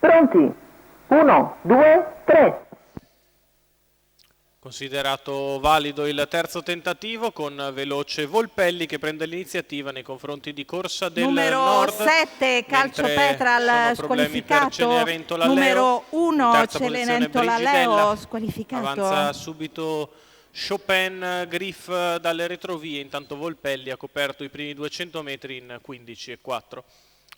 Pronti? 1, 2, 3. Considerato valido il terzo tentativo con Veloce Volpelli che prende l'iniziativa nei confronti di Corsa del numero Nord. 7 Calcio Petral squalificato, numero 1 Cenerentola Leo squalificato. Avanza subito Chopin Griff dalle retrovie, intanto Volpelli ha coperto i primi 200 metri in 15,4.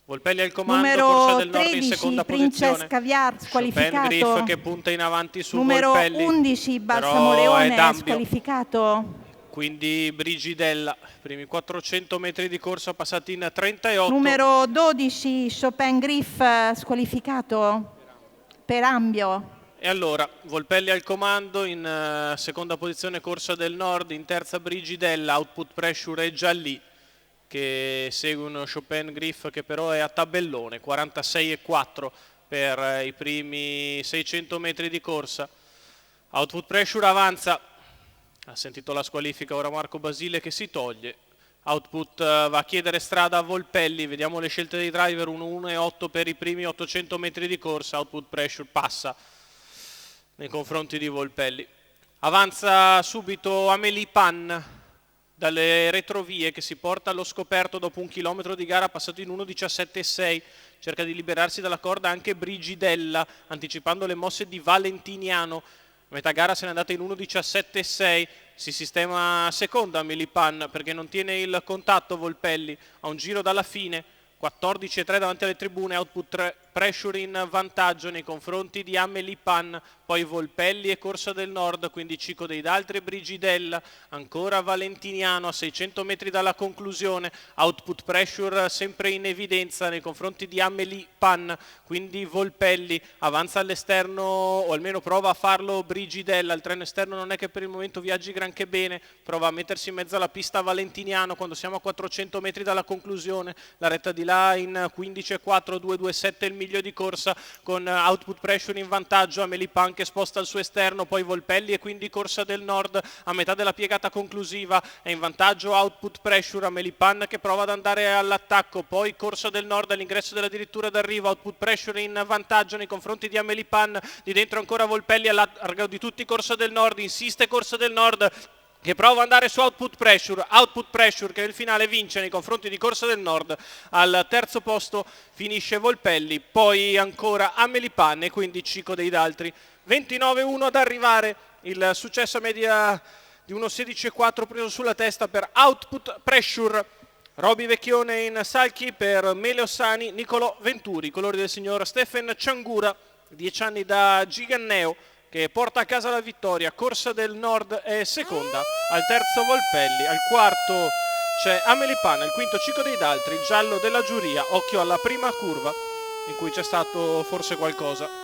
Volpelli al comando, numero Corsa del Nord 13, in seconda Princess posizione. Caviar squalificato. Chopin Griff che punta in avanti su numero Volpelli. 11 Balsamo Leone Dambio, squalificato. quindi Brigidella, primi 400 metri di corsa passati in 38. Numero 12 Chopin Griff squalificato per ambio. E allora Volpelli al comando, in seconda posizione Corsa del Nord, in terza Brigidella, Output Pressure è già lì, che segue uno Chopin Griff che però è a tabellone, 46,4 per i primi 600 metri di corsa. Output Pressure avanza, ha sentito la squalifica ora Marco Basile che si toglie. Output va a chiedere strada a Volpelli, vediamo le scelte dei driver, 1,1,8 per i primi 800 metri di corsa. Output Pressure passa nei confronti di Volpelli. Avanza subito Amélie Pan dalle retrovie che si porta allo scoperto dopo un chilometro di gara passato in 1,17,6. Cerca di liberarsi dalla corda anche Brigidella, anticipando le mosse di Valentiniano. A metà gara se n'è andata in 1,17,6. Si sistema seconda Amélie Pan perché non tiene il contatto Volpelli a un giro dalla fine. 14,3 davanti alle tribune, Output Pressure in vantaggio nei confronti di Amélie Pan, poi Volpelli e Corsa del Nord, quindi Cico dei Daltri e Brigidella, ancora Valentiniano a 600 metri dalla conclusione. Output Pressure sempre in evidenza nei confronti di Amélie Pan, quindi Volpelli avanza all'esterno, o almeno prova a farlo Brigidella. Il treno esterno non è che per il momento viaggi granché bene, prova a mettersi in mezzo alla pista Valentiniano quando siamo a 400 metri dalla conclusione. La retta di là in 15,4, 2,27 il miglio di corsa, con Output Pressure in vantaggio, Amélie Pan che sposta il suo esterno, poi Volpelli e quindi Corsa del Nord a metà della piegata conclusiva è in vantaggio Output Pressure, Amélie Pan che prova ad andare all'attacco, poi Corsa del Nord all'ingresso della dirittura d'arrivo, Output Pressure in vantaggio nei confronti di Amélie Pan, di dentro ancora Volpelli a largo di tutti Corsa del Nord, insiste Corsa del Nord che prova ad andare su Output Pressure che nel finale vince nei confronti di Corsa del Nord. Al terzo posto finisce Volpelli, poi ancora Amélie Pan e quindi Cico dei Daltri. 29,1 ad arrivare, il successo a media di 1,16,4 preso sulla testa per Output Pressure. Roby Vecchione in salchi per Mele Ossani, Nicolò Venturi, colori del signor Stephen Ciangura, 10 anni da Giganneo, che porta a casa la vittoria. Corsa del Nord è seconda, al terzo Volpelli, al quarto c'è Amélie Pan, al quinto Cico dei Daltri, il giallo della giuria. Occhio alla prima curva in cui c'è stato forse qualcosa.